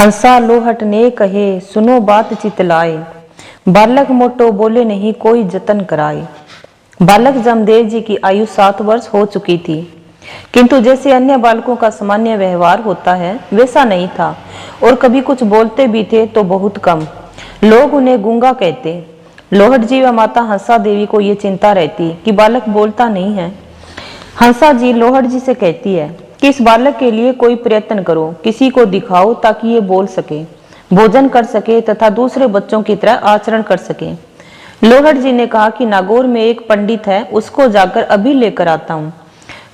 हंसा लोहट ने कहे सुनो बात चितलाए, बालक मोटो बोले नहीं कोई जतन कराए। बालक जमदेव जी की आयु 7 वर्ष हो चुकी थी, किंतु जैसे अन्य बालकों का सामान्य व्यवहार होता है वैसा नहीं था, और कभी कुछ बोलते भी थे तो बहुत कम। लोग उन्हें गूंगा कहते। लोहट जी व माता हंसा देवी को ये चिंता रहती कि बालक बोलता नहीं है। हंसा जी लोहट जी से कहती है कि इस बालक के लिए कोई प्रयत्न करो, किसी को दिखाओ ताकि ये बोल सके, भोजन कर सके तथा दूसरे बच्चों की तरह आचरण कर सके। लोहट जी ने कहा कि नागौर में एक पंडित है, उसको जाकर अभी लेकर आता हूँ।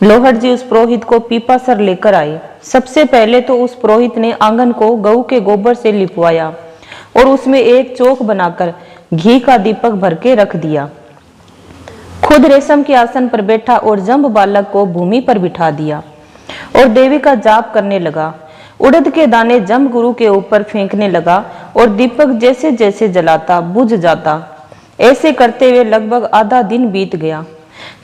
लोहट जी उस पुरोहित को पीपासर लेकर आए। सबसे पहले तो उस पुरोहित ने आंगन को गऊ के गोबर से लिपवाया और उसमें एक चौक बनाकर घी का दीपक भर के रख दिया। खुद रेशम के आसन पर बैठा और जंब बालक को भूमि पर बिठा दिया और देवी का जाप करने लगा। उड़द के दाने जंब गुरु के ऊपर फेंकने लगा और दीपक जैसे जैसे जलाता बुझ जाता। ऐसे करते हुए लगभग आधा दिन बीत गया।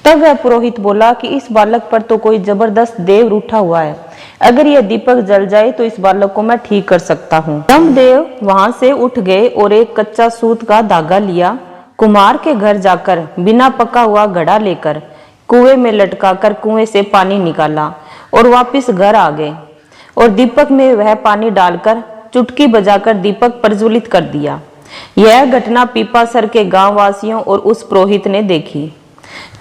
तब वह पुरोहित बोला कि इस बालक पर तो कोई जबरदस्त देव रूठा हुआ है, अगर यह दीपक जल जाए तो इस बालक को मैं ठीक कर सकता हूँ। जमदेव वहां से उठ गए और एक कच्चा सूत का धागा लिया। कुम्हार के घर जाकर बिना पका हुआ घड़ा लेकर कुएं में लटकाकर कुएं से पानी निकाला और वापस घर आ गए और दीपक में वह पानी डालकर चुटकी बजाकर दीपक प्रज्वलित कर दिया। यह घटना पीपासर के गांव वासियों और उस पुरोहित ने देखी।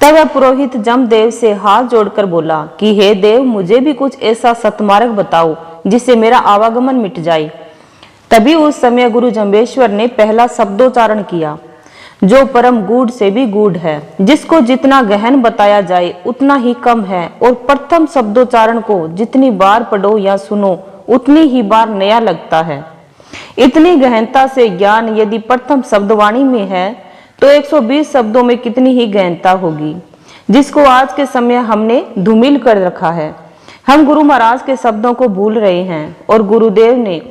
तब वह पुरोहित जमदेव से हाथ जोड़कर बोला कि हे देव, मुझे भी कुछ ऐसा सत्मार्ग बताओ जिससे मेरा आवागमन मिट जाए। तभी उस समय गुरु जम्बेश्वर ने पहला शब्दोच्चारण किया, जो परम गूढ़ से भी गूढ़ है, जिसको जितना गहन बताया जाए उतना ही कम है, और प्रथम शब्दोच्चारण को जितनी बार पढ़ो या सुनो उतनी ही बार नया लगता है। इतनी गहनता से ज्ञान यदि प्रथम शब्दवाणी में है तो 120 शब्दों में कितनी ही गहनता होगी, जिसको आज के समय हमने धूमिल कर रखा है। हम गुरु महाराज के शब्दों को भूल रहे हैं और गुरुदेव ने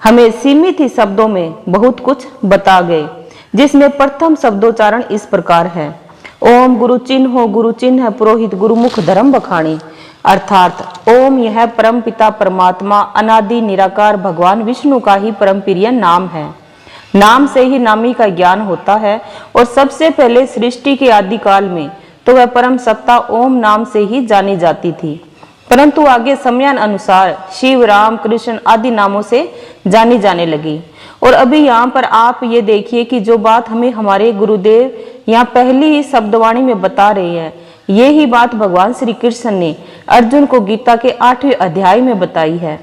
हमें सीमित ही शब्दों में बहुत कुछ बता गए, जिसमें प्रथम शब्दोच्चारण इस प्रकार है, ओम गुरु चिन्ह गुरु चिन्ह पुरोहित गुरुमुख धर्म बखानी। अर्थात ओम यह परम पिता परमात्मा अनादि निराकार भगवान विष्णु का ही परम प्रिय नाम है। नाम से ही नामी का ज्ञान होता है, और सबसे पहले सृष्टि के आदि काल में तो वह परम सत्ता ओम नाम से ही जानी जाती थी, परंतु आगे समयान अनुसार शिव राम कृष्ण आदि नामों से जानी जाने लगी। और अभी यहाँ पर आप ये देखिए कि जो बात हमें हमारे गुरुदेव यहाँ पहली ही शब्दवाणी में बता रहे हैं, ये ही बात भगवान श्री कृष्ण ने अर्जुन को गीता के 8वें अध्याय में बताई है।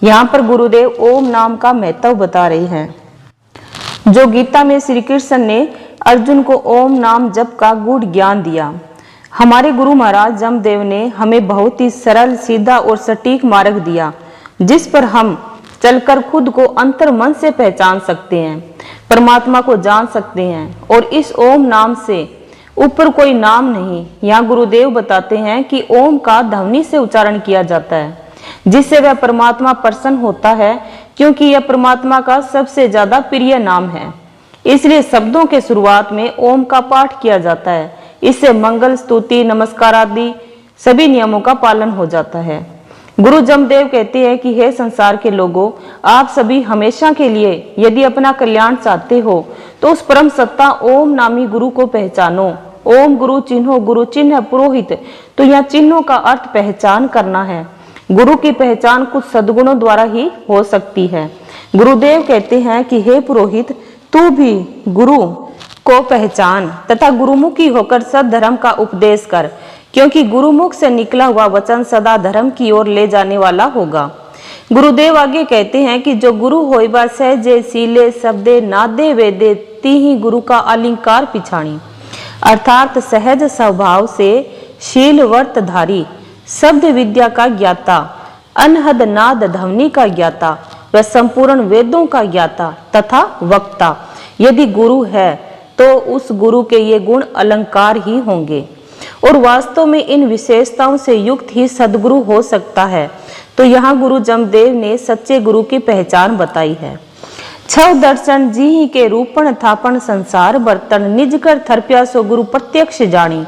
यहाँ पर गुरुदेव ओम नाम का महत्व बता रहे हैं। जो गीता में श्री कृष्ण ने अर्जुन को ओम नाम जप का गूढ़ ज्ञान दिया, हमारे गुरु महाराज जमदेव ने हमें बहुत ही सरल सीधा और सटीक मार्ग दिया, जिस पर हम चलकर खुद को अंतर मन से पहचान सकते हैं, परमात्मा को जान सकते हैं। और इस ओम नाम से ऊपर कोई नाम नहीं। यहाँ गुरुदेव बताते हैं कि ओम का ध्वनि से उच्चारण किया जाता है, जिससे वह परमात्मा प्रसन्न होता है, क्योंकि यह परमात्मा का सबसे ज्यादा प्रिय नाम है। इसलिए शब्दों के शुरुआत में ओम का पाठ किया जाता है। इससे मंगल स्तुति नमस्कार आदि सभी नियमों का पालन हो जाता है। गुरु जमदेव कहते हैं कि हे संसार के लोगों, आप सभी हमेशा के लिए यदि अपना कल्याण चाहते हो तो उस परम सत्ता ओम नामी गुरु को पहचानो। ओम गुरु चिन्ह पुरोहित, तो यह चिन्हों का अर्थ पहचान करना है। गुरु की पहचान कुछ सद्गुणों द्वारा ही हो सकती है। गुरुदेव कहते हैं कि हे पुरोहित, तू भी गुरु को पहचान तथा गुरुमुखी होकर सद्धर्म का उपदेश कर, क्योंकि गुरुमुख से निकला हुआ वचन सदा धर्म की ओर ले जाने वाला होगा। गुरुदेव आगे कहते हैं कि जो गुरु होइबा सहजे सीले शब्दे नादे वेदे तीही गुरु का अलंकार पिछाणी। अर्थात सहज स्वभाव से शील व्रतधारी, शब्द विद्या का ज्ञाता, अनहद नाद ध्वनि का ज्ञाता व संपूर्ण वेदों का ज्ञाता तथा वक्ता यदि गुरु है तो उस गुरु के ये गुण अलंकार ही होंगे, और वास्तव में इन विशेषताओं से युक्त ही सदगुरु हो सकता है। तो यहाँ गुरु जमदेव ने सच्चे गुरु की पहचान बताई है। छह दर्शन जी ही के रूपण थापण संसार बर्तन निज कर थरप्या सो गुरु प्रत्यक्ष जानी।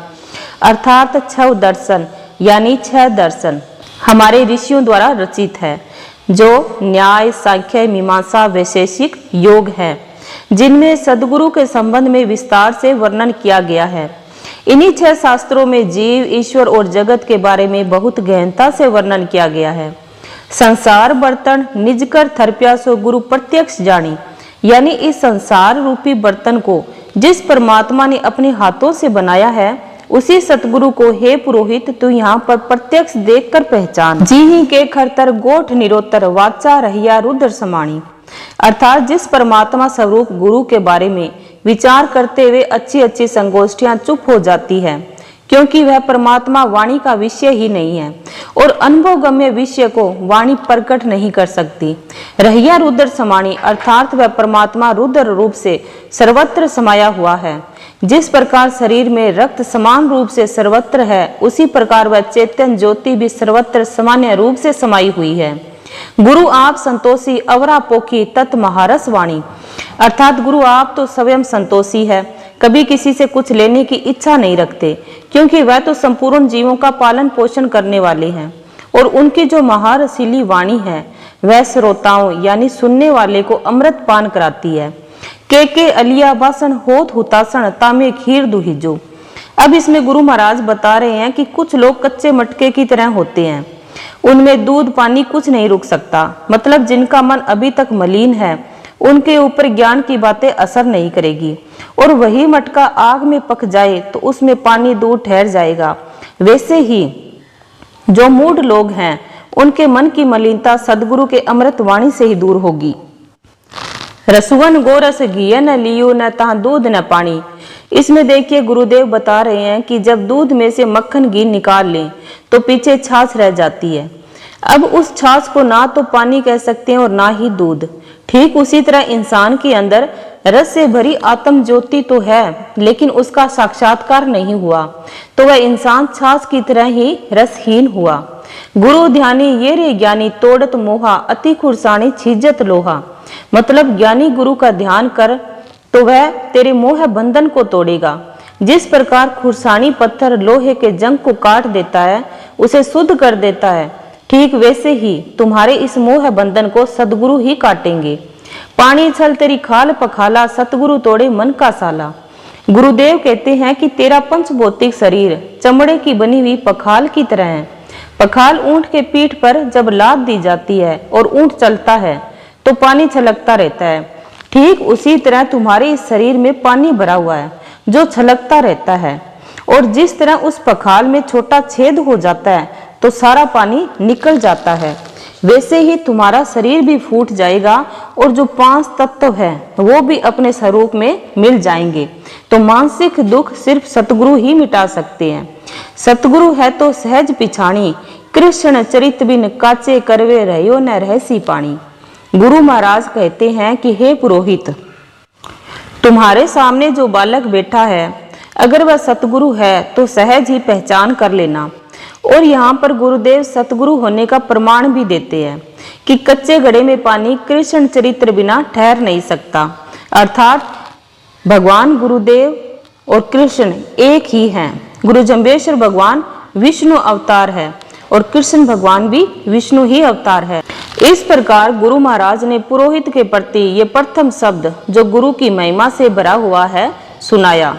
अर्थात 6 दर्शन यानी 6 दर्शन हमारे ऋषियों द्वारा रचित है। जो न्याय, सांख्य, मीमांसा, वैशेषिक, योग है, जिनमें सदगुरु के संबंध में विस्तार से वर्णन किया गया है। इन्हीं 6 शास्त्रों में जीव, ईश्वर और जगत के बारे में बहुत गहनता से वर्णन किया गया है। संसार बर्तन निज कर थरप्या सो गुरु प्रत्यक्ष जानी, यानी इस संसार रूपी बर्तन को जिस परमात्मा ने अपने हाथों से बनाया है, उसी सतगुरु को हे पुरोहित तू यहाँ पर प्रत्यक्ष देखकर पहचान। जी ही के खरतर गोठ निरोत्तर वाचा रहिया रुद्र समाणी, अर्थात जिस परमात्मा स्वरूप गुरु के बारे में विचार करते हुए अच्छी अच्छी संगोष्ठियां चुप हो जाती है, क्योंकि वह परमात्मा वाणी का विषय ही नहीं है और अनुभवगम्य विषय को वाणी प्रकट नहीं कर सकती। रहिया रुद्र समाणी, अर्थात वह परमात्मा रुद्र रूप से सर्वत्र समाया हुआ है। जिस प्रकार शरीर में रक्त समान रूप से सर्वत्र है, उसी प्रकार वह चैतन्य ज्योति भी सर्वत्र सामान्य रूप से समाई हुई है। गुरु आप संतोषी अवरा पोखी तत् महारस वाणी, अर्थात गुरु आप तो स्वयं संतोषी है, कभी किसी से कुछ लेने की इच्छा नहीं रखते, क्योंकि वह तो संपूर्ण जीवों का पालन पोषण करने वाले हैं। और उनकी जो महारसीली वाणी है, वह श्रोताओं यानी सुनने वाले को अमृत पान कराती है। के अलिया बासन होत हुतासन तामे खीर दुहिजो। अब इसमें गुरु महाराज बता रहे हैं कि कुछ लोग कच्चे मटके की तरह होते हैं, उनमें दूध पानी कुछ नहीं रुक सकता। मतलब जिनका मन अभी तक मलिन है, उनके ऊपर ज्ञान की बातें असर नहीं करेगी। और वही मटका आग में पक जाए तो उसमें पानी दूध ठहर जाएगा। वैसे ही जो मूढ़ लोग हैं, उनके मन की मलिनता सदगुरु के अमृत वाणी से ही दूर होगी। रसुवन गोरस घी न लियो न तहाँ दूध न पानी। इसमें देखिए गुरुदेव बता रहे हैं कि जब दूध में से मक्खन घी निकाल लें तो पीछे छाछ रह जाती है। अब उस छाछ को ना तो पानी कह सकते हैं और ना ही दूध। ठीक उसी तरह इंसान के अंदर रस से भरी आत्म ज्योति तो है, लेकिन उसका साक्षात्कार नहीं हुआ, तो वह इंसान छाछ की तरह ही रसहीन हुआ। गुरु ध्यानी ये रे ज्ञानी तोड़त मोहा अति खुरसानी छीजत लोहा। मतलब ज्ञानी गुरु का ध्यान कर तो वह तेरे मोह बंधन को तोड़ेगा। जिस प्रकार खुरसानी पत्थर लोहे के जंग को काट देता है, उसे शुद्ध कर देता है, ठीक वैसे ही तुम्हारे इस मोह बंधन को सदगुरु ही काटेंगे। पानी छल तेरी खाल पखाला सतगुरु तोड़े मन का साला। गुरुदेव कहते हैं कि तेरा पंचभौतिक शरीर चमड़े की बनी हुई पखाल की तरह है। पखाल ऊंट के पीठ पर जब लाद दी जाती है और ऊंट चलता है तो पानी छलकता रहता है। ठीक उसी तरह तुम्हारे इस शरीर में पानी भरा हुआ है जो छलकता रहता है, और जिस तरह उस पखाल में छोटा छेद हो जाता है तो सारा पानी निकल जाता है, वैसे ही तुम्हारा शरीर भी फूट जाएगा और जो 5 तत्व है वो भी अपने स्वरूप में मिल जाएंगे। तो मानसिक दुख सिर्फ सतगुरु ही मिटा सकते हैं। सतगुरु है तो सहज पिछाणी, कृष्ण चरित बिन काचे करवे रहो न रहसी पानी। गुरु महाराज कहते हैं कि हे पुरोहित, तुम्हारे सामने जो बालक बैठा है, अगर वह सतगुरु है तो सहज ही पहचान कर लेना। और यहाँ पर गुरुदेव सतगुरु होने का प्रमाण भी देते हैं कि कच्चे घड़े में पानी कृष्ण चरित्र बिना ठहर नहीं सकता। अर्थात भगवान गुरुदेव और कृष्ण एक ही हैं। गुरु जम्बेश्वर भगवान विष्णु अवतार है और कृष्ण भगवान भी विष्णु ही अवतार है। इस प्रकार गुरु महाराज ने पुरोहित के प्रति ये प्रथम शब्द जो गुरु की महिमा से भरा हुआ है सुनाया।